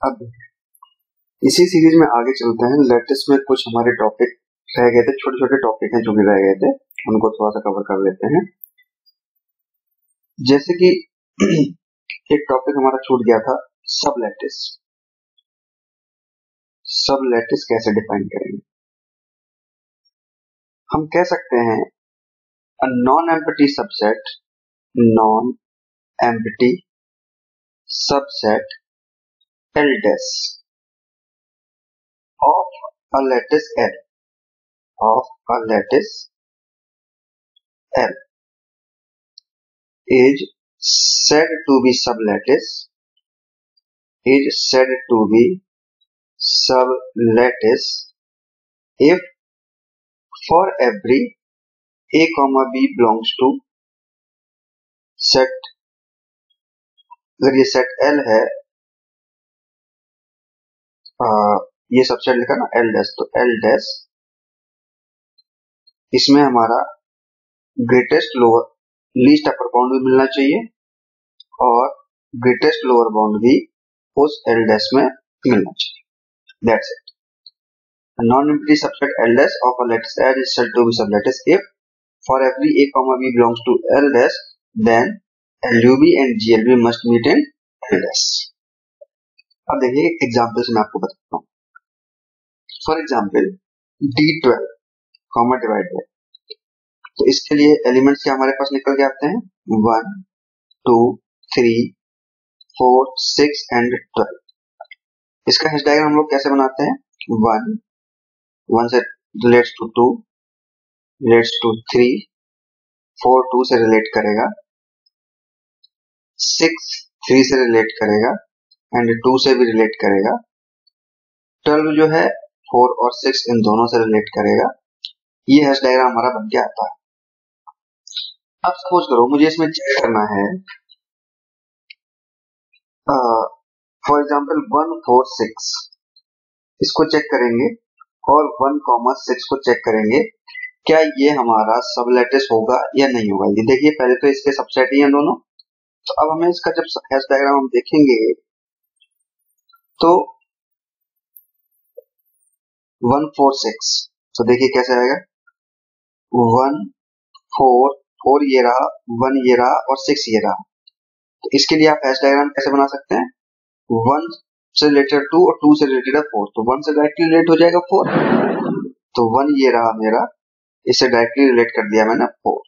अब इसी सीरीज में आगे चलते हैं। लेटेस्ट में कुछ हमारे टॉपिक रह गए थे, छोटे छोटे टॉपिक हैं जो भी रह गए थे, उनको थोड़ा सा कवर कर लेते हैं। जैसे कि एक टॉपिक हमारा छूट गया था, सब लेटिस। सब लेटिस कैसे डिफाइन करेंगे? हम कह सकते हैं a non empty subset, non empty subset L dash of a lattice L is said to be sublattice if for every a comma b belongs to set, अगर ये सेट L है, ये सबसेट लिखा ना L dash, तो L dash इसमें हमारा greatest lower least upper bound भी मिलना चाहिए और ग्रेटेस्ट लोअर बाउंड भी उस L dash में मिलना चाहिए। That's it. A non-empty subset L dash of a lattice L is said to be sublattice if for every a comma b belongs to L dash, then LUB and GLB must meet in L dash. अब देखिए एक example से मैं आपको बताता हूँ। For example D12 comma divide by, तो इसके लिए एलिमेंट्स क्या हमारे पास निकल के आते हैं 1 2 3 4 6 एंड 12। इसका हेच डायग्राम हम लोग कैसे बनाते हैं? 1 से रिलेट्स टू 2, रिलेट्स टू 3, 4 2 से रिलेट करेगा, 6 3 से रिलेट करेगा एंड 2 से भी रिलेट करेगा, 12 जो है 4 और 6 इन दोनों से रिलेट करेगा। ये हेच डायग्राम हमारा बन के आता है। अब सपोज करो मुझे इसमें चेक करना है, फॉर एग्जाम्पल 1 4 6 इसको चेक करेंगे और 1,6 को चेक करेंगे, क्या ये हमारा सब लेटिस होगा या नहीं होगा। ये देखिए पहले तो इसके सबसेट ही हैं दोनों, तो अब हमें इसका जब हैश डायग्राम हम देखेंगे तो 1 4 6, तो देखिए कैसे आएगा 1 4 4 ये रहा, 1 ये रहा और 6 ये रहा। तो इसके लिए आप हैश डायग्राम कैसे बना सकते हैं? 1 से रिलेटेड 2 और 2 से रिलेटेड 4, तो 1 से डायरेक्टली रिलेट हो जाएगा 4, तो 1 ये रहा मेरा, इससे डायरेक्टली रिलेट कर दिया मैंने 4।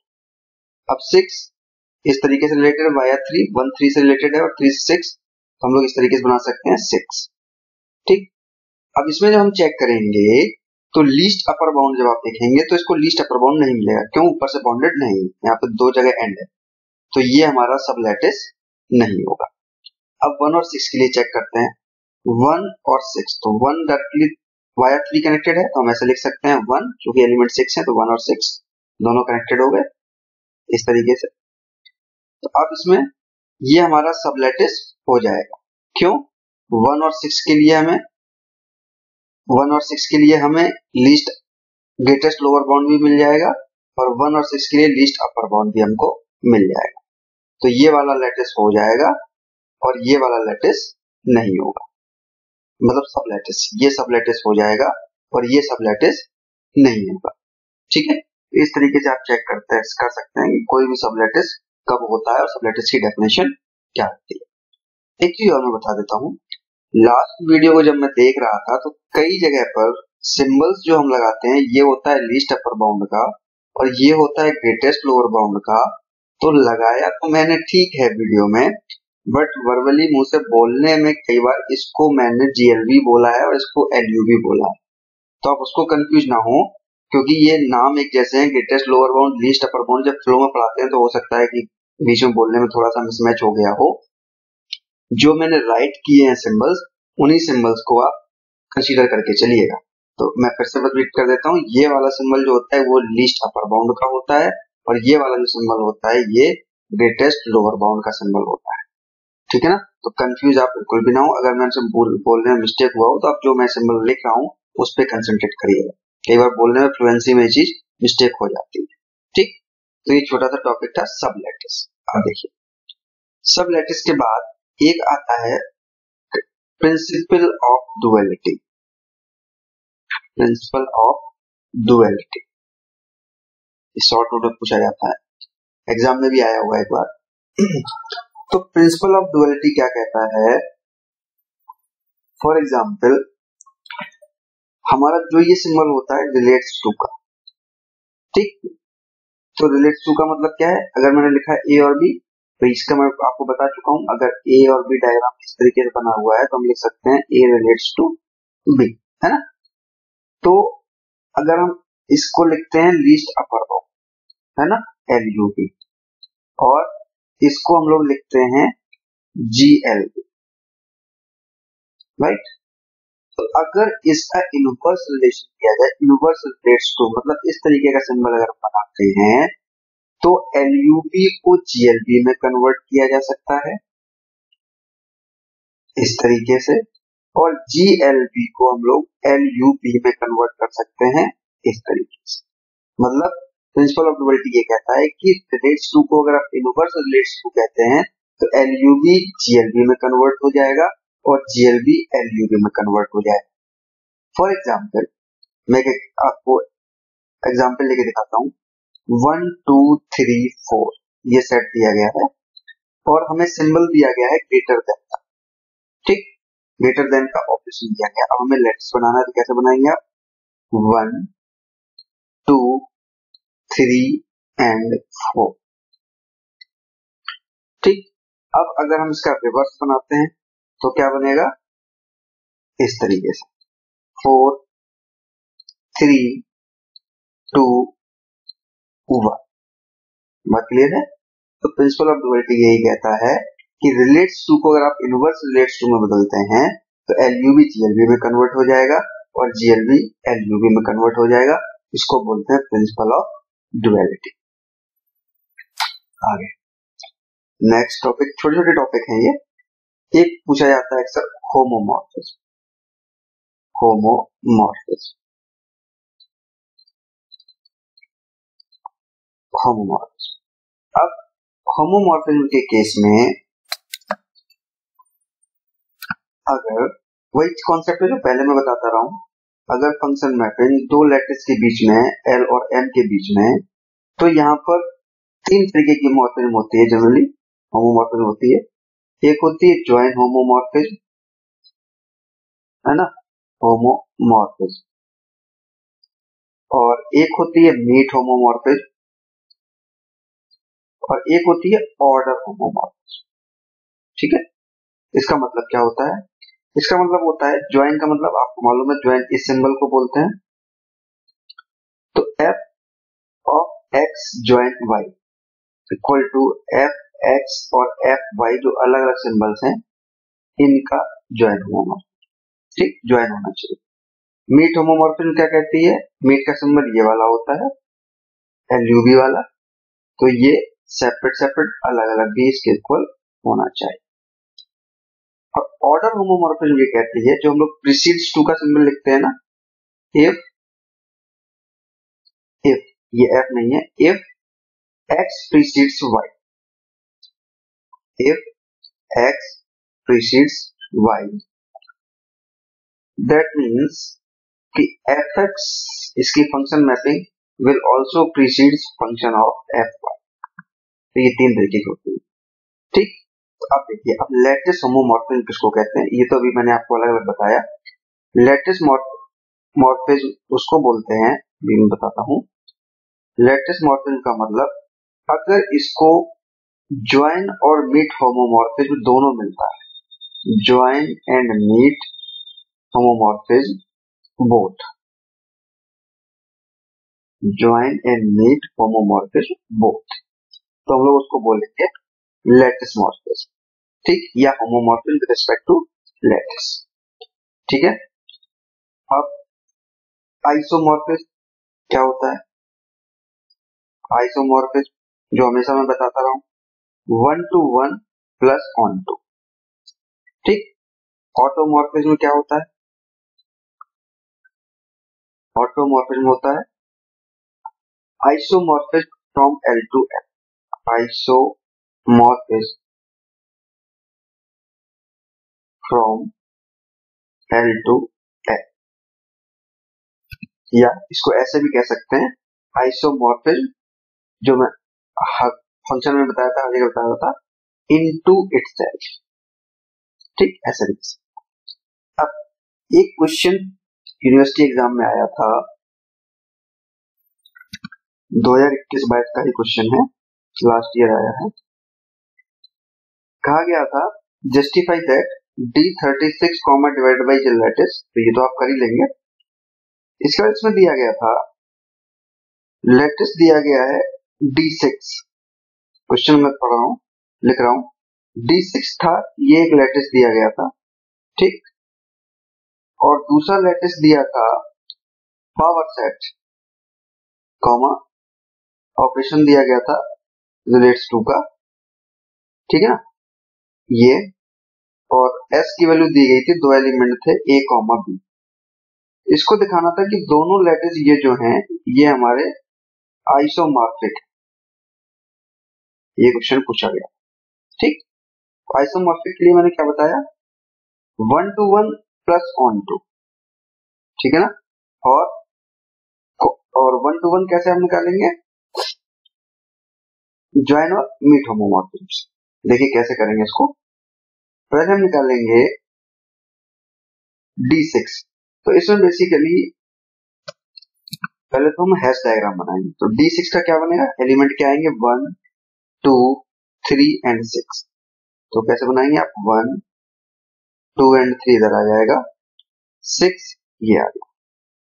अब 6 इस तरीके से रिलेटेड है वाया 3, 1 3 से रिलेटेड है और 3 से 6, तो हम लोग इस तरीके से बना सकते हैं 6। ठीक, अब इसमें जब हम चेक करेंगे तो लीस्ट अपर बाउंड जब आप देखेंगे तो इसको लीस्ट अपर बाउंड नहीं मिलेगा। क्यों? ऊपर से बाउंडेड नहीं, यहाँ पे दो जगह एंड है, तो ये हमारा सब लेटिस नहीं होगा। अब 1 और 6 के लिए चेक करते हैं, 1 और 6, तो 1 डायरेक्टली वाया 3 कनेक्टेड है, तो हम ऐसे लिख सकते हैं 1, क्योंकि एलिमेंट 6 है तो 1 और 6 दोनों कनेक्टेड हो गए इस तरीके से। तो अब इसमें ये हमारा सब लेटिस हो जाएगा। क्यों? 1 और 6 के लिए हमें लीस्ट ग्रेटेस्ट लोअर बाउंड भी मिल जाएगा और 1 और 6 के लिए लीस्ट अपर बाउंड भी हमको मिल जाएगा। तो ये वाला लेटिस हो जाएगा और ये वाला लेटिस नहीं होगा, मतलब सब लेटिस, ये सब लेटिस हो जाएगा और ये सब लेटिस नहीं होगा। ठीक है, इस तरीके से आप चेक कर सकते हैं कि कोई भी सब लेटिस कब होता है और सब लेटिस की डेफिनेशन क्या होती है। एक चीज और मैं बता देता हूँ, लास्ट वीडियो को जब मैं देख रहा था तो कई जगह पर सिंबल्स जो हम लगाते हैं ये होता है लीस्ट अपर बाउंड का और ये होता है ग्रेटेस्ट लोअर बाउंड का। तो लगाया तो मैंने ठीक है वीडियो में, बट वर्बली मुंह से बोलने में कई बार इसको मैंने GLB बोला है और इसको LUB बोला है, तो आप उसको कंफ्यूज ना हो, क्योंकि ये नाम एक जैसे हैं, greatest lower bound least upper bound. जब फ्लो में पढ़ाते हैं तो हो सकता है कि बीच में बोलने में थोड़ा सा मिसमैच हो गया हो। जो मैंने राइट किए हैं सिंबल्स, उन्हीं सिंबल्स को आप कंसीडर करके चलिएगा। तो मैं फिर से रिपीट कर देता हूँ, ये वाला सिंबल जो होता है वो लीस्ट अपर बाउंड का होता है और ये वाला जो सिंबल होता है ये ग्रेटेस्ट लोअर बाउंड का सिंबल होता है। ठीक है ना, तो कंफ्यूज आप बिल्कुल भी ना हो। अगर मैं बोलने में मिस्टेक हुआ हो तो आप जो मैं सिंबल लिख रहा हूँ उस पर कंसंट्रेट करिएगा। कई बार बोलने में फ्लुएंसी में चीज मिस्टेक हो जाती है। ठीक, तो ये छोटा सा टॉपिक था सब लेटिस। अब देखिए सब लेटिस के बाद एक आता है principle of duality, principle of duality short note में पूछा जाता है, एग्जाम में भी आया हुआ एक बार। तो प्रिंसिपल ऑफ डुअलिटी क्या कहता है, फॉर एग्जाम्पल हमारा जो ये सिंबल होता है रिलेट्स टू का, ठीक, तो रिलेट्स टू का मतलब क्या है, अगर मैंने लिखा है ए और बी तो इसका मैं आपको बता चुका हूं, अगर ए और बी डायग्राम इस तरीके से बना हुआ है तो हम लिख सकते हैं ए रिलेट्स टू बी, है ना। तो अगर हम इसको लिखते हैं लीस्ट अपर बाउंड, है ना, LUB, और इसको हम लोग लिखते हैं GLB, राइट। तो अगर इसका इनवर्स रिलेशन किया जाए, इनवर्स रिलेट्स टू मतलब इस तरीके का सिंबल अगर बनाते हैं तो LUB को GLB में कन्वर्ट किया जा सकता है इस तरीके से, और GLB को हम लोग LUB में कन्वर्ट कर सकते हैं इस तरीके से। मतलब प्रिंसिपल ऑफ डुअलिटी ये कहता है कि रिलेट्स टू को अगर आप इनवर्स रिलेट्स टू कहते हैं तो LUB GLB में कन्वर्ट हो जाएगा और GLB LUB में कन्वर्ट हो जाएगा। फॉर एग्जाम्पल मैं आपको एग्जाम्पल लेके दिखाता हूँ, 1 2 3 4 ये सेट दिया गया है और हमें सिंबल दिया गया है ग्रेटर देन का, ठीक, ग्रेटर देन का ऑपरेशन दिया गया। अब हमें लेटर्स बनाना है तो कैसे बनाएंगे आप, 1 2 3 एंड 4, ठीक। अब अगर हम इसका रिवर्स बनाते हैं तो क्या बनेगा, इस तरीके से 4 3 2 1, बात क्लियर है। तो प्रिंसिपल ऑफ डुअलिटी यही कहता है कि रिलेट्स टू को अगर आप इनवर्स रिलेट्स टू में बदलते हैं तो LUB GLB में कन्वर्ट हो जाएगा और GLB LUB में कन्वर्ट हो जाएगा, इसको बोलते हैं प्रिंसिपल ऑफ डुअलिटी। आगे नेक्स्ट टॉपिक, छोटे छोटे टॉपिक हैं ये। एक पूछा जाता है अक्सर होमोमॉर्फिज्म, होमोमॉर्फिज्म, होमोमॉर्फिज्म। अब होमोमॉर्फिज्म के केस में अगर वही कॉन्सेप्ट है जो पहले मैं बताता रहा हूं, अगर फंक्शन मैपिंग दो लैटिस के बीच में L और M के बीच में, तो यहाँ पर तीन तरीके की मॉर्फिज्म होती है, जनरली होमोमॉर्फिज्म होती है। एक होती है जॉइन होमोमॉर्फिज्म, है ना, होमोमॉर्फिज्म, और एक होती है मीट होमोमॉर्फिज्म, और एक होती है ऑर्डर होमोमॉर्फिज्म, ठीक है। इसका मतलब क्या होता है, इसका मतलब होता है ज्वाइन का मतलब आपको मालूम है, ज्वाइन इस सिंबल को बोलते हैं। तो f of x join y equal to f x और f y जो अलग अलग सिंबल्स हैं इनका ज्वाइन होना, ठीक, ज्वाइन होना चाहिए। मीट होमोमॉर्फिज्म क्या कहती है, मीट का सिंबल ये वाला होता है LUB वाला, तो ये सेपरेट सेपरेट अलग अलग भी इसके इक्वल होना चाहिए। अब ऑर्डर होमोमॉर्फिज्म ये कहती है, जो हम लोग प्रीसीड्स टू का सिंबल लिखते हैं ना, इफ ये f नहीं है, if x precedes y, if x precedes y, that means कि fx इसकी function mapping will also precedes function of fy। तो ये तीन तरीके की होती है, ठीक। तो अब देखिए, अब लैटिस होमोमॉर्फिज्म किसको कहते हैं, ये तो अभी मैंने आपको अलग अलग बताया। लैटिस मॉर्फिज्म उसको बोलते हैं, अभी मैं बताता हूँ। लैटिस मॉर्फिज्म का मतलब अगर इसको ज्वाइन और मीट होमोमॉर्फिज्म दोनों मिलता है, join and meet homomorphism both, join and meet homomorphism both, तो हम लोग उसको बोलेंगे लैटिस मॉर्फिज्म, ठीक, या homomorphism with respect to lattice, ठीक है। अब आइसोमॉर्फिज्म क्या होता है, आइसोमॉर्फिज्म जो हमेशा मैं बताता रहा हूं 1 to 1 प्लस ऑन टू, ठीक। ऑटोमॉर्फिज्म क्या होता है, ऑटोमॉर्फिज्म होता है isomorphism from L to M, isomorphism from L2L, या इसको ऐसे भी कह सकते हैं आइसोमॉर्फिज्म, जो मैं फंक्शन में बताया था, आगे बताया था, इनटू इटसेल्फ। ठीक, ऐसे भी। अब एक क्वेश्चन यूनिवर्सिटी एग्जाम में आया था, 2021-22 का ही क्वेश्चन है, लास्ट ईयर आया है। कहा गया था justify that D36 comma divided by the lattice, तो ये तो आप कर ही लेंगे। इसके बाद इसमें दिया गया था लैटिस, दिया गया है D6, क्वेश्चन में पढ़ रहा हूं, लिख रहा हूं, D6 था, ये एक लैटिस दिया गया था, ठीक, और दूसरा लैटिस दिया था पावर सेट, कॉमा ऑपरेशन दिया गया था रिलेट्स टू का, ठीक है ना, ये, और S की वैल्यू दी गई थी, दो एलिमेंट थे A कॉमा B। इसको दिखाना था कि दोनों लैटिस ये जो हैं ये हमारे आइसोमॉर्फिक, ये क्वेश्चन पूछा गया, ठीक। आइसोमॉर्फिक के लिए मैंने क्या बताया, 1 to 1 प्लस ऑन टू, ठीक है ना, और 1 to 1 कैसे हम निकालेंगे, ज्वाइन और मीट होमोमॉर्फिज्म। देखिए कैसे करेंगे इसको, पहले हम निकालेंगे D6, तो इसमें बेसिकली पहले तो हम हैश डायग्राम बनाएंगे, तो D6 का क्या बनेगा, एलिमेंट क्या आएंगे, 1 2 3 एंड 6, तो कैसे बनाएंगे आप, 1 2 एंड 3 इधर आ जाएगा, 6 ये आ गया,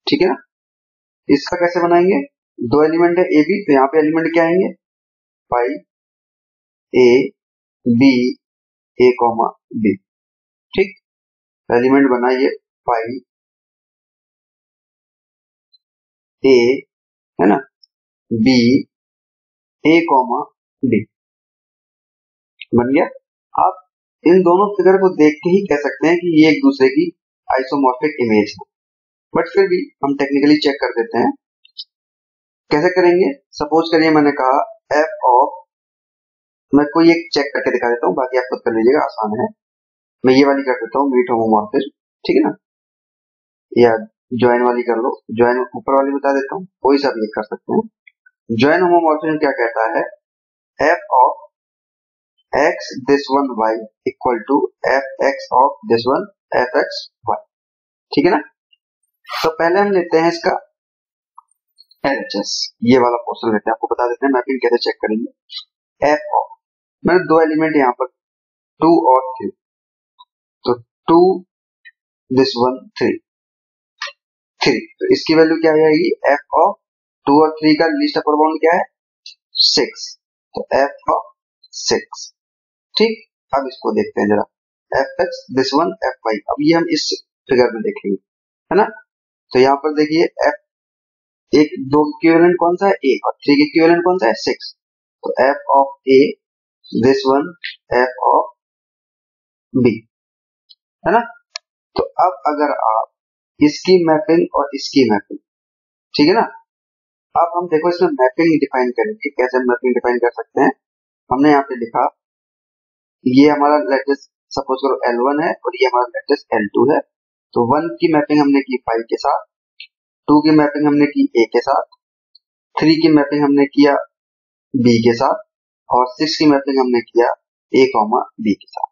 ठीक है ना। इसका कैसे बनाएंगे, दो एलिमेंट है AB, तो यहाँ पे एलिमेंट क्या आएंगे, पाई A B A comma B, ठीक, एलिमेंट बनाइए पाई A, है ना, B A कॉमा B, बन गया। आप इन दोनों फिगर को देख के ही कह सकते हैं कि ये एक दूसरे की आइसोमॉर्फिक इमेज है, बट फिर भी हम टेक्निकली चेक कर देते हैं। कैसे करेंगे, सपोज करिए मैंने कहा f ऑफ, मैं कोई एक चेक करके दिखा देता हूँ, बाकी आप खुद कर लीजिएगा, आसान है। मैं ये वाली कर देता हूँ, मीट होमोमॉर्फिज्म, ठीक है ना, या ज्वाइन वाली कर लो, ज्वाइन ऊपर वाली बता देता हूँ, कोई सा भी कर सकते हैं। ज्वाइन होमोमॉर्फिज्म क्या कहता है, f of x this one y equal to fx of this one fx y, ठीक है ना। तो पहले हम लेते हैं इसका LHS, ये वाला पोर्शन लेते हैं, आपको बता देते हैं मैपिंग कैसे चेक करेंगे। f ऑफ, मैंने दो एलिमेंट यहाँ पर 2 और 3, तो 2 this one 3, तो इसकी वैल्यू क्या आ जाएगी, f ऑफ 2 और 3 का लीस्ट अपर बाउंड क्या है, 6, तो f ऑफ 6, ठीक। अब इसको देखते हैं जरा, fx this one fy, अब ये हम इस फिगर में देखेंगे, है ना। तो यहाँ पर देखिए f, एक दो इक्विवेलेंट कौन सा है, a, और 3 के इक्विवेलेंट कौन सा है, 6, तो f of a this one f of b, है ना। तो अब अगर आप इसकी मैपिंग और इसकी मैपिंग, ठीक है ना, अब हम देखो इसमें मैपिंग डिफाइन करेंगे, कैसे मैपिंग डिफाइन कर सकते हैं। हमने यहाँ पे लिखा, ये हमारा लेटेस सपोज करो L1 है और ये हमारा लेटेस L2 है, तो 1 की मैपिंग हमने की 5 के साथ, 2 की मैपिंग हमने की A के साथ, 3 की मैपिंग हमने किया B के साथ, और 6 की मैपिंग हमने किया A कॉमा B के साथ,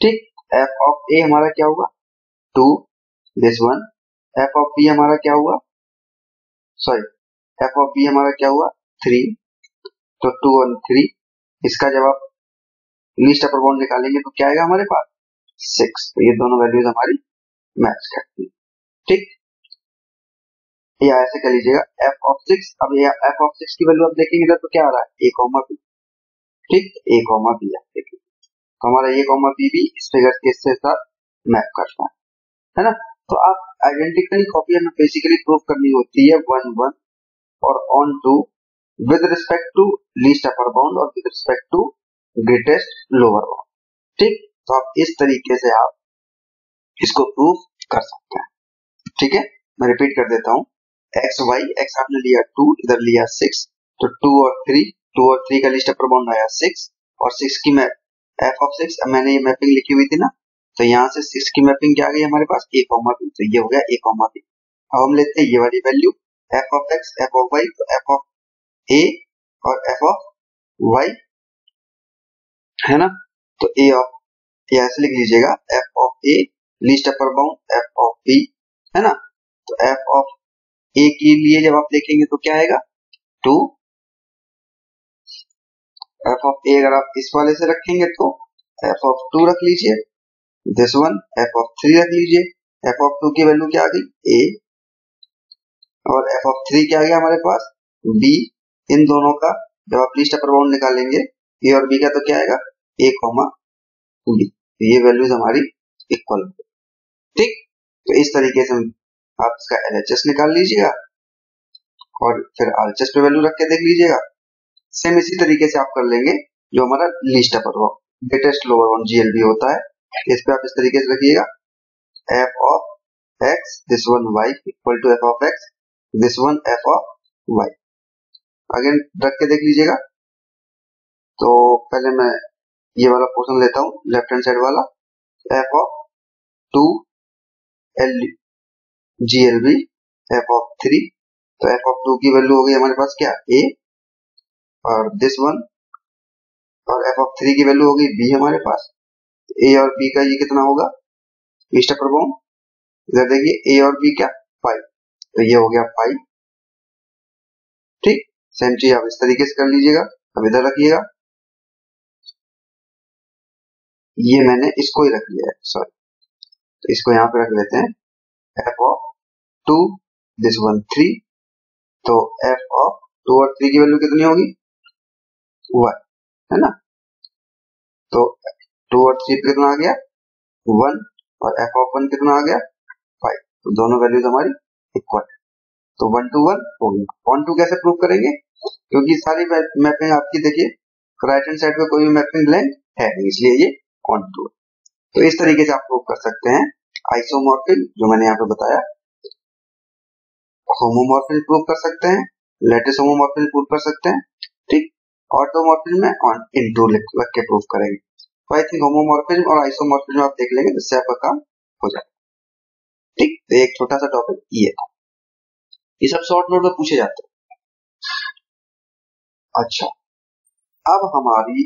ठीक। f ऑफ A हमारा क्या हुआ, 2 this one, f of B हमारा क्या हुआ, सॉरी f ऑफ B हमारा क्या हुआ, 3, तो 2 और 3, इसका जब आप लीस्ट अपर बाउंड निकालेंगे तो क्या आएगा हमारे पास, 6, तो ये दोनों वैल्यूज हमारी मैच करती है, ठीक। या ऐसे कर लीजिएगा f ऑफ 6, अब ये f ऑफ 6 की वैल्यू आप देखेंगे इधर तो क्या आ रहा है, a कॉमा b, ठीक, a कॉमा b आप देखिए, तो हमारा a कॉमा b भी इस फिगर के साथ मैप करता है ना। तो आप आइडेंटिकली कॉपी हमें बेसिकली प्रूव करनी होती है 1 1 और onto with respect to least upper bound और with respect to greatest lower bound, ठीक। तो आप इस तरीके से आप इसको प्रूव कर सकते हैं, ठीक है। मैं रिपीट कर देता हूं, एक्स वाई, एक्स आपने लिया 2, इधर लिया 6, तो 2 और 3 का लिस्ट अपर बाउंड आया 6, और 6 की मैं f ऑफ 6, मैंने ये मैपिंग लिखी हुई थी ना, तो यहाँ से 6 की मैपिंग क्या आ गई हमारे पास, a, b, तो ये हो गया a, b। अब हम लेते हैं ये वाली value f of x, f of y, तो f ऑफ a और f ऑफ y है ना। तो a ऑफ, या ऐसे लिख लीजिएगा f of a least upper bound f of b है ना। तो f ऑफ a के लिए जब आप देखेंगे तो क्या आएगा 2, f ऑफ a अगर आप इस वाले से रखेंगे तो f ऑफ 2 रख लीजिए, दिस वन f ऑफ 3 रख लीजिए, f ऑफ 2 की वैल्यू क्या आ गई a और f ऑफ 3 क्या आ गया हमारे पास b। इन दोनों का जब आप लीस्ट अपर बाउंड निकालेंगे a और b का तो क्या आएगा a, b, तो ये वैल्यूज हमारी इक्वल, ठीक। तो इस तरीके से आप इसका LHS निकाल लीजिएगा और फिर RHS पे वैल्यू रख के देख लीजिएगा। सेम इसी तरीके से आप कर लेंगे जो हमारा least upper bound greatest lower bound GLB होता है। इस पे आप इस तरीके से रखिएगा f of x this one y equal to f of x this one f of y। Again रख के देख लीजिएगा। तो पहले मैं ये वाला पोर्शन लेता हूँ लेफ्ट हैंड साइड वाला, f of 2 L GLB f of 3, तो f ऑफ 2 की वैल्यू हो गई हमारे पास क्या a और दिस वन, और f ऑफ 3 की वैल्यू हो गई b हमारे पास। a और b का ये कितना होगा लीस्ट अपर बाउंड, इधर देखिए a और b क्या 5, तो ये हो गया 5, ठीक। सेम चीज आप इस तरीके से कर लीजिएगा। अब इधर रखिएगा, ये मैंने इसको ही रख लिया है, सॉरी, तो इसको यहाँ पे रख लेते हैं f ऑफ 2 दिस वन 3, तो f ऑफ 2 और 3 की वैल्यू कितनी होगी 1 है ना। तो 2 और 3 कितना आ गया 1 और f ऑफ 1 कितना आ गया 5, तो दोनों वैल्यूज हमारी इक्वल है। तो 1 to 1 हो गया। 1 to कैसे प्रूव करेंगे, क्योंकि सारी मैपिंग आपकी देखिए राइट हैंड साइड पे कोई भी मैपिंग ब्लैंक है नहीं, इसलिए ये 1 to 1। तो इस तरीके से आप प्रूव कर सकते हैं आइसोमॉर्फिज्म जो मैंने यहाँ पे बताया, होमोमॉर्फिज्म प्रूव कर सकते हैं, लैटिस होमोमॉर्फिज्म प्रूव कर सकते हैं, ठीक। ऑटोमॉर्फिज्म में ऑन इनटू लिख के प्रूव करेंगे। तो आई थिंक होमोमॉर्फिज्म और आइसोमॉर्फिज्म आप देख लेंगे, जिससे आपका काम हो जाए, ठीक। तो एक छोटा सा टॉपिक ये था, ये सब शॉर्ट नोट में पूछे जाते हैं। अच्छा, अब हमारी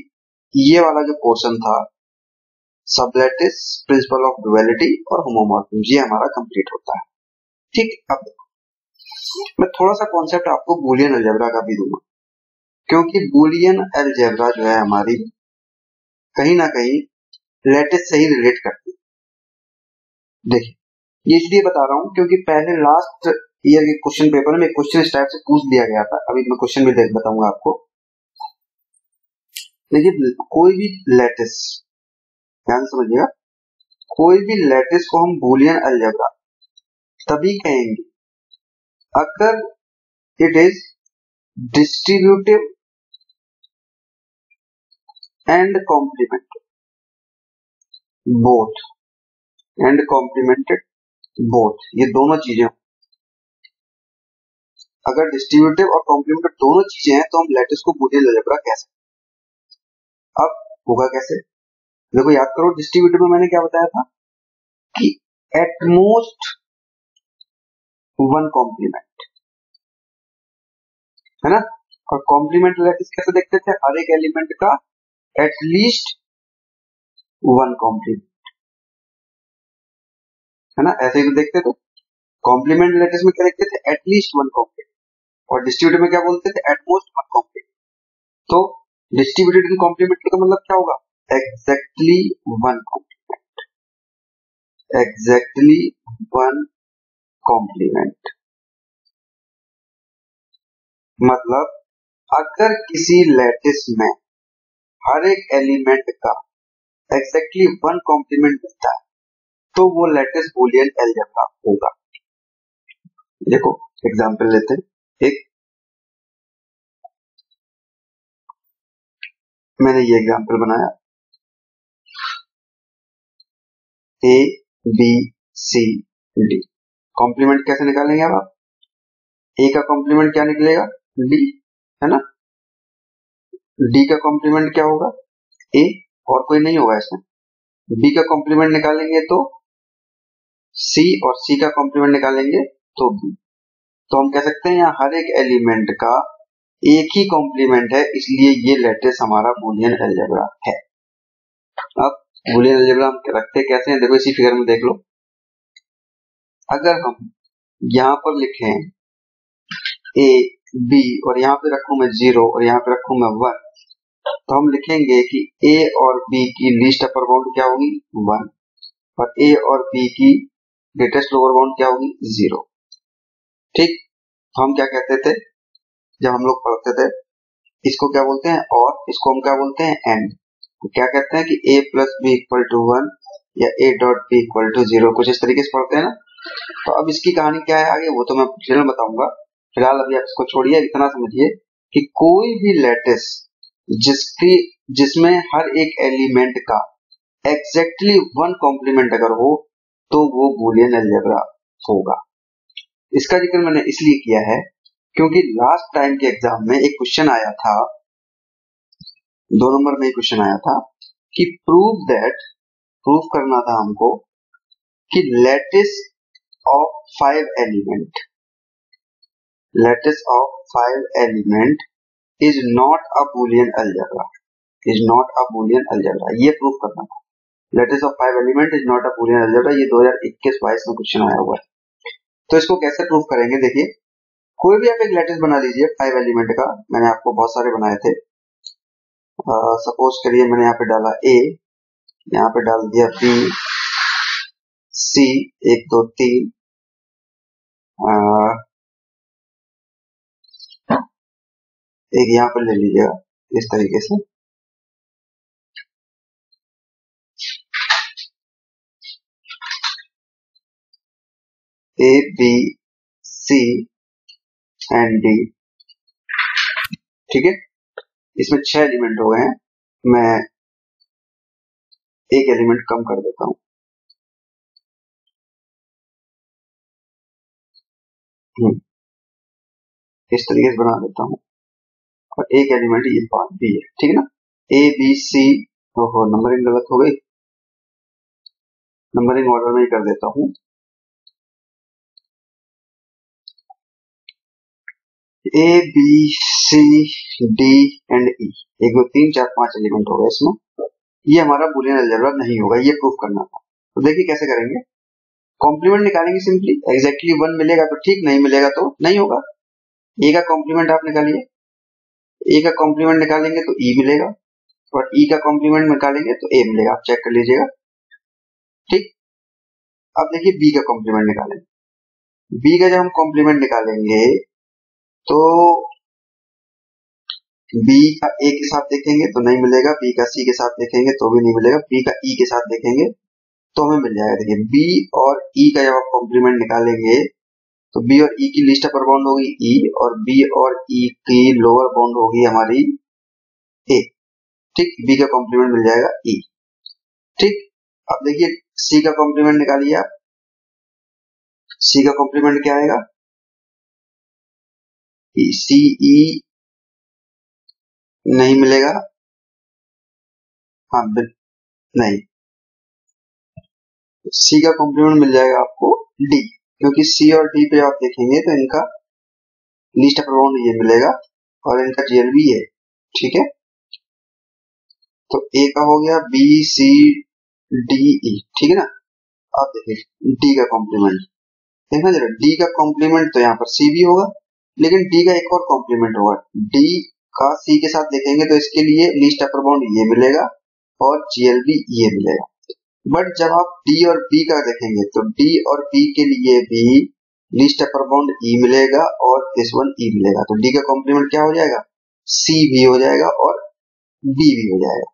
ये वाला जो पोर्शन था सबलैटिस, प्रिंसिपल ऑफ ड्युअलिटी और होमोमॉर्फिज्म, ये हमारा कंप्लीट होता है, ठीक। अब मैं थोड़ा सा कॉन्सेप्ट आपको बूलियन अलजेब्रा का भी दूंगा, क्योंकि बूलियन अलजेब्रा जो है हमारी कहीं ना कहीं लैटिस से ही रिलेट करती है। देखिए, ये इसलिए बता रहा हूं क्योंकि पहले लास्ट ईयर के क्वेश्चन पेपर में क्वेश्चन इस टाइप से पूछ दिया गया था। अभी मैं क्वेश्चन भी बताऊंगा आपको। देखिए, कोई भी लैटिस, ध्यान से समझिएगा, कोई भी लैटिस को हम बूलियन अलजेब्रा तभी कहेंगे अगर it is distributive and complimented both, and complimented both, ये दोनों चीजें अगर डिस्ट्रीब्यूटिव और कॉम्प्लीमेंटेड दोनों चीजें हैं तो हम लैटिस को बूलियन अलजेब्रा कह सकते हैं। अब होगा कैसे, देखो याद करो, डिस्ट्रीब्यूटिव में मैंने क्या बताया था कि एट मोस्ट वन कॉम्प्लीमेंट है ना, और कॉम्प्लीमेंट लैटिस कैसे देखते थे, हर एक एलिमेंट का एटलीस्ट वन कॉम्प्लीमेंट है ना, ऐसे ही तो देखते थे। कॉम्प्लीमेंट लैटिस में क्या देखते थे, एटलीस्ट वन कॉम्प्लीमेंट, और डिस्ट्रीब्यूटिव में क्या बोलते थे, एटमोस्ट वन कॉम्प्लीमेंट। तो डिस्ट्रीब्यूटेड एंड कॉम्प्लीमेंट का मतलब क्या होगा, exactly one complement, exactly one complement. मतलब अगर किसी लैटिस में हर एक एलिमेंट का एग्जैक्टली वन कॉम्प्लीमेंट मिलता है तो वो लैटिस बूलियन अलजेब्रा होगा। देखो एग्जांपल लेते हैं, एक मैंने ये एग्जांपल बनाया, A B C D, complement कैसे निकालेंगे अब आप, ए का कॉम्प्लीमेंट क्या निकलेगा डी है ना, डी का कॉम्प्लीमेंट क्या होगा ए, और कोई नहीं होगा इसमें, बी का कॉम्प्लीमेंट निकालेंगे तो सी और सी का कॉम्प्लीमेंट निकालेंगे तो बी। तो हम कह सकते हैं यहाँ हर एक एलिमेंट का एक ही कॉम्प्लीमेंट है, इसलिए ये लैटिस हमारा बूलियन अलजेब्रा है। अब बूलियन अलजेब्रा हम रखते कैसे हैं, देखो इसी फिगर में देख लो। अगर हम यहाँ पर लिखें ए बी और यहाँ पे रखूं मैं 0 और यहाँ पे रखूं मैं 1, तो हम लिखेंगे कि ए और बी की लीस्ट अपर बाउंड क्या होगी 1 और ए और बी की ग्रेटेस्ट लोअर बाउंड क्या होगी 0। ठीक, तो हम क्या कहते थे जब हम लोग पढ़ते थे, इसको क्या बोलते हैं और इसको हम क्या बोलते हैं एंड। तो क्या कहते हैं कि a plus B equal to 1 या a dot B equal to 0, कुछ इस तरीके से पढ़ते हैं ना। तो अब इसकी कहानी क्या है आगे वो तो मैं फिर बताऊंगा, फिलहाल अभी आप इसको छोड़िए, इतना समझिए कि कोई भी लैटिस जिसमें हर एक एलिमेंट का एग्जैक्टली 1 कॉम्प्लीमेंट अगर हो तो वो बूलियन अलजेब्रा होगा। इसका जिक्र मैंने इसलिए किया है क्योंकि लास्ट टाइम के एग्जाम में एक क्वेश्चन आया था, 2 नंबर में एक क्वेश्चन आया था कि प्रूव करना था हमको कि lattice of 5 element is not a Boolean algebra, ये प्रूव करना था। Lattice of 5 element is not a Boolean algebra, ये 2021-22 में क्वेश्चन आया हुआ है। तो इसको कैसे प्रूव करेंगे, देखिए कोई भी आप एक लैटिस बना लीजिए 5 एलिमेंट का, मैंने आपको बहुत सारे बनाए थे। सपोज करिए मैंने यहाँ पे डाला ए, यहाँ पे डाल दिया बी सी 1 2 3, एक यहाँ पर ले लीजिएगा इस तरीके से, A B C and D. ठीक है, इसमें 6 एलिमेंट हो गए हैं, मैं एक एलिमेंट कम कर देता हूं। इस तरीके से बना देता हूं और एक एलिमेंट ये 5 बी है। ठीक है ना, ए बी सी, ओहो नंबरिंग गलत हो गई, नंबरिंग ऑर्डर में ही कर देता हूं। A B C D and E, 1 2 3 4 5 element हो गए इसमें, ये हमारा बूलियन अलजेब्रा नहीं होगा, ये प्रूफ करना था। तो देखिए कैसे करेंगे, कॉम्प्लीमेंट निकालेंगे सिंपली, एग्जैक्टली 1 मिलेगा तो ठीक, नहीं मिलेगा तो नहीं होगा। ए का कॉम्प्लीमेंट आप निकालिए, ए का कॉम्प्लीमेंट निकालेंगे तो ई मिलेगा और ई का कॉम्प्लीमेंट निकालेंगे तो ए मिलेगा, आप चेक कर लीजिएगा। ठीक, अब देखिए बी का कॉम्प्लीमेंट निकालेंगे, बी का जब हम कॉम्प्लीमेंट निकालेंगे तो बी का ए के साथ देखेंगे तो नहीं मिलेगा, बी का सी के साथ देखेंगे तो भी नहीं मिलेगा, बी का ई के साथ देखेंगे तो हमें मिल जाएगा। देखिए बी और ई का जब आप कॉम्प्लीमेंट निकालेंगे तो बी और ई की लीस्ट अपर बाउंड होगी ई और बी और ई की लोअर बाउंड होगी हमारी ए। ठीक, बी का कॉम्प्लीमेंट मिल जाएगा ई। ठीक, अब देखिए सी का कॉम्प्लीमेंट निकालिए आप, सी का कॉम्प्लीमेंट क्या आएगा, सी ई नहीं मिलेगा, हाँ नहीं, सी का कॉम्प्लीमेंट मिल जाएगा आपको डी, क्योंकि सी और डी पे आप देखेंगे तो इनका लीस्ट अपर बाउंड ये मिलेगा और इनका जीएल भी है। ठीक है, तो ए का हो गया, बी सी डी ई। ठीक है ना, अब देखिए डी का कॉम्प्लीमेंट देखना जरा, डी का कॉम्प्लीमेंट तो यहाँ पर सी भी होगा, लेकिन डी का एक और कॉम्प्लीमेंट होगा, डी का सी के साथ देखेंगे तो इसके लिए लीस्ट अपर बाउंड ये मिलेगा और जीएल भी ये मिलेगा। बट जब आप डी और बी का देखेंगे तो डी और बी के लिए भी लीस्ट अपर बाउंड ई मिलेगा और दिस वन ई मिलेगा, तो डी का कॉम्प्लीमेंट क्या हो जाएगा, सी भी हो जाएगा और बी भी हो जाएगा।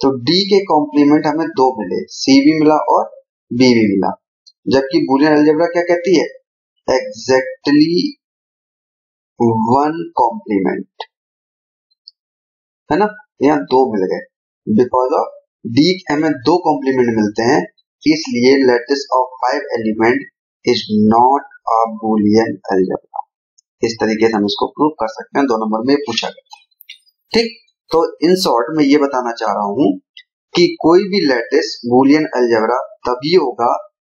तो डी के कॉम्प्लीमेंट हमें 2 मिले, सी भी मिला और बी भी मिला, जबकि बूलियन अलजेब्रा क्या कहती है, एग्जैक्टली 1 कॉम्प्लीमेंट, है ना, यहाँ 2 मिल गए, बिकॉज ऑफ डी हमें 2 कॉम्प्लीमेंट मिलते हैं, इसलिए lattice of 5 element is not a Boolean algebra. इस तरीके से हम इसको प्रूव कर सकते हैं, 2 नंबर में पूछा गया। ठीक, तो इन शॉर्ट में ये बताना चाह रहा हूं कि कोई भी लैटिस बूलियन अलजेब्रा तभी होगा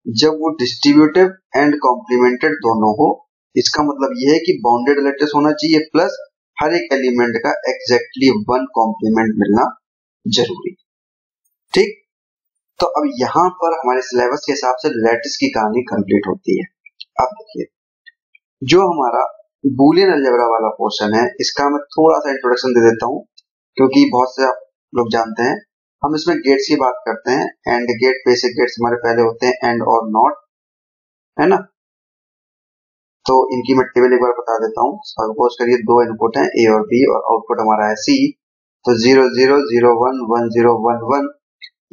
जब वो डिस्ट्रीब्यूटिव एंड कॉम्प्लीमेंटेड दोनों हो। इसका मतलब यह है कि बाउंडेड लैटिस होना चाहिए प्लस हर एक एलिमेंट का एग्जैक्टली वन कॉम्प्लीमेंट मिलना जरूरी। ठीक, तो अब यहां पर हमारे सिलेबस के हिसाब से लैटिस की कहानी कंप्लीट होती है। अब देखिए, जो हमारा बूलियन अलजेब्रा वाला पोर्शन है इसका मैं थोड़ा सा इंट्रोडक्शन दे देता हूं, क्योंकि बहुत से आप लोग जानते हैं। हम इसमें गेट्स की बात करते हैं। एंड गेट, बेसिक गेट्स हमारे पहले होते हैं एंड और नॉट, है ना। तो इनकी मैं टेबल एक बार बता देता हूँ। सपोज करिए दो इनपुट हैं ए और बी और आउटपुट हमारा है सी। तो 0 0 0 1 1 0 1 1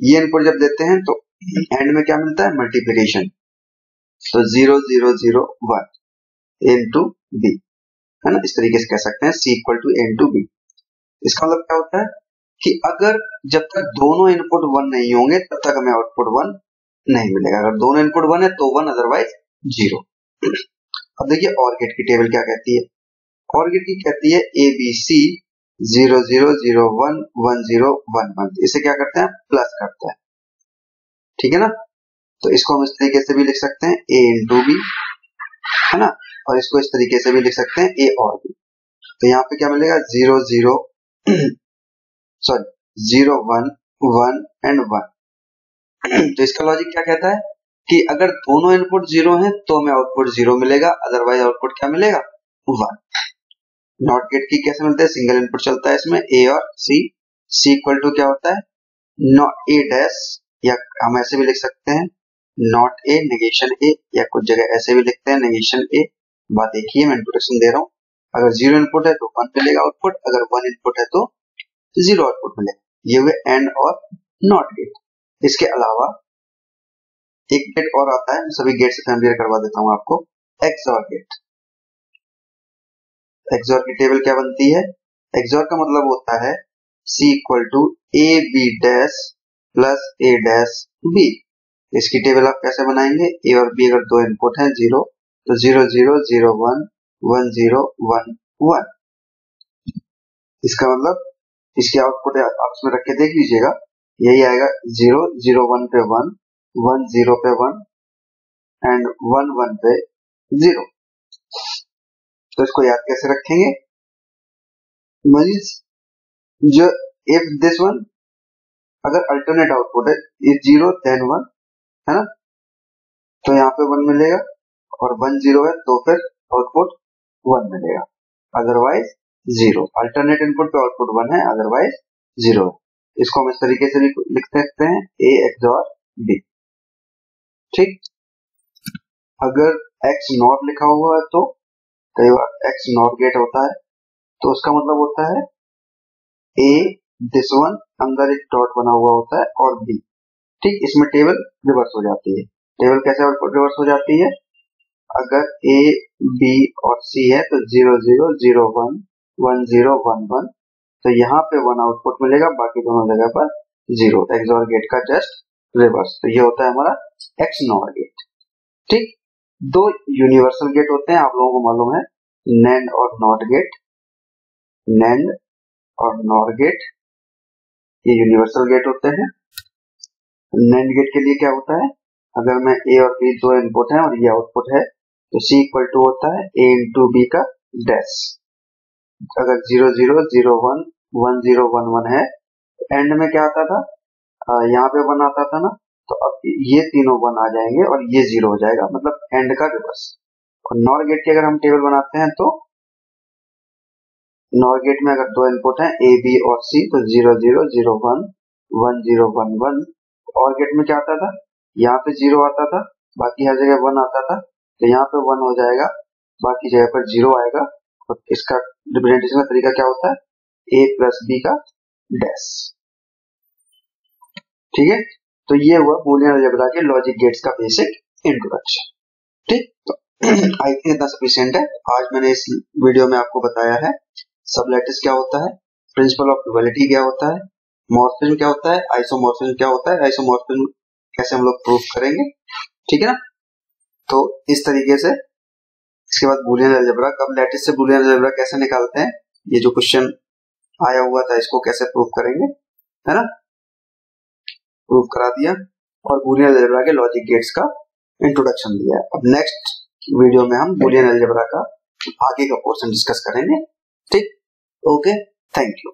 ये इनपुट जब देते हैं तो एंड में क्या मिलता है, मल्टीप्लीकेशन। तो 0 0 0 1 इनटू बी, है ना। इस तरीके से कह सकते हैं C equal to A into B. इसका मतलब क्या होता है कि अगर जब तक दोनों इनपुट 1 नहीं होंगे तब तक हमें आउटपुट 1 नहीं मिलेगा। अगर दोनों इनपुट 1 है तो 1, अदरवाइज 0। अब देखिए और गेट की टेबल क्या कहती है। और गेट की कहती है ए बी सी 0 0 0 1 1 0 1 1। इसे क्या करते हैं, प्लस करते हैं। ठीक है ना। तो इसको हम इस तरीके से भी लिख सकते हैं ए इंटू बी, है ना। और इसको इस तरीके से भी लिख सकते हैं ए और बी। तो यहाँ पे क्या मिलेगा, 0 0 सॉरी 0 1 1 एंड 1। तो इसका लॉजिक क्या कहता है कि अगर दोनों इनपुट 0 हैं तो हमें आउटपुट 0 मिलेगा, अदरवाइज आउटपुट क्या मिलेगा, 1। नॉट गेट की कैसे मिलते हैं, सिंगल इनपुट चलता है इसमें ए और सी। सी इक्वल टू क्या होता है, नॉट ए डैश, या हम ऐसे भी लिख सकते हैं नॉट ए नेगेशन ए, या कुछ जगह ऐसे भी लिखते हैं नेगेशन ए। बात एक ही है, मैं इंट्रोडक्शन दे रहा हूँ। अगर 0 इनपुट है तो 1 मिलेगा आउटपुट, अगर 1 इनपुट है तो 0 आउटपुट मिलेगा। ये हुए एंड और नॉट गेट। इसके अलावा एक गेट और आता है, सभी गेट से फैमिलियर करवा देता हूं आपको, एक्सऑर गेट। एक्सऑर की टेबल क्या बनती है, एक्सऑर का मतलब होता है C equal to A B dash plus A dash B. इसकी टेबल आप कैसे बनाएंगे, ए और बी अगर दो इनपुट हैं 0 तो 0 0 0 1 1 0 1 1। इसका मतलब इसके आउटपुट आप इसमें रख के देख लीजिएगा, यही आएगा 0 0 1 पे 1 1 0 पे 1 एंड 1 1 पे 0। तो इसको याद कैसे रखेंगे, मींस जो इफ दिस वन, अगर अल्टरनेट आउटपुट है इफ 0 then 1, है ना, तो यहाँ पे 1 मिलेगा, और 1 0 है तो फिर आउटपुट 1 मिलेगा, अदरवाइज 0। अल्टरनेट इनपुट पे आउटपुट 1 है, अदरवाइज 0 है। इसको हम इस तरीके से भी लिख सकते हैं ए एक्सऑर बी। ठीक, अगर एक्स नॉट लिखा हुआ है तो कई बार एक्स नॉट गेट होता है, तो उसका मतलब होता है ए दिस वन अंदर एक डॉट बना हुआ होता है और बी। ठीक, इसमें टेबल रिवर्स हो जाती है। टेबल कैसे रिवर्स हो जाती है, अगर ए बी और सी है तो 0 0 0 1 1 0 1 1, तो यहाँ पे 1 आउटपुट मिलेगा, बाकी दोनों जगह पर 0। एक्सऑर गेट का जस्ट रिवर्स। तो ये होता है हमारा एक्स नॉर गेट। ठीक, दो यूनिवर्सल गेट होते हैं, आप लोगों को मालूम है, नैंड और नॉट गेट। नैंड और नॉर गेट ये यूनिवर्सल गेट होते हैं। नैंड गेट के लिए क्या होता है, अगर मैं ए और बी दो इनपुट है और ये आउटपुट है तो सी इक्वल टू होता है ए इंटू बी का डैश। अगर 0 0 0 1 1 0 1 1 है, एंड में क्या आता था, यहाँ पे 1 आता था ना, तो अब ये तीनों 1 आ जाएंगे और ये 0 हो जाएगा, मतलब एंड का रिवर्स। और नॉर गेट की अगर हम टेबल बनाते हैं तो नॉर गेट में अगर दो इनपुट हैं ए बी और सी तो 0 0 0 1 1 0 1 1। और गेट में क्या आता था, यहाँ पे 0 आता था, बाकी हर जगह 1 आता था, तो यहाँ पे 1 हो जाएगा, बाकी जगह पर 0 आएगा। और इसका रिप्रेजेंटेशन का तरीका क्या होता है, ए प्लस बी का डैश। ठीक है, तो ये हुआ बूलियन अलजेब्रा के लॉजिक गेट्स का बेसिक इंट्रोडक्शन। ठीक, तो आई थिंक इतना सफिशिएंट है। आज मैंने इस वीडियो में आपको बताया है सब लैटिस क्या होता है, प्रिंसिपल ऑफ ड्युअलिटी क्या होता है, मॉर्फिज्म क्या होता है, आइसोमॉर्फिज्म क्या होता है, आइसोमॉर्फिज्म कैसे हम लोग प्रूफ करेंगे। ठीक है ना, तो इस तरीके से इसके बाद बूलियन अलजेब्रा, कब लैटिस से बूलियन अलजेब्रा कैसे निकालते हैं, ये जो क्वेश्चन आया हुआ था इसको कैसे प्रूफ करेंगे, है ना। प्रूव करा दिया और बूलियन अलजेब्रा के लॉजिक गेट्स का इंट्रोडक्शन दिया है। अब नेक्स्ट वीडियो में हम बूलियन अलजेब्रा का आगे का पोर्शन डिस्कस करेंगे। ठीक, ओके, थैंक यू।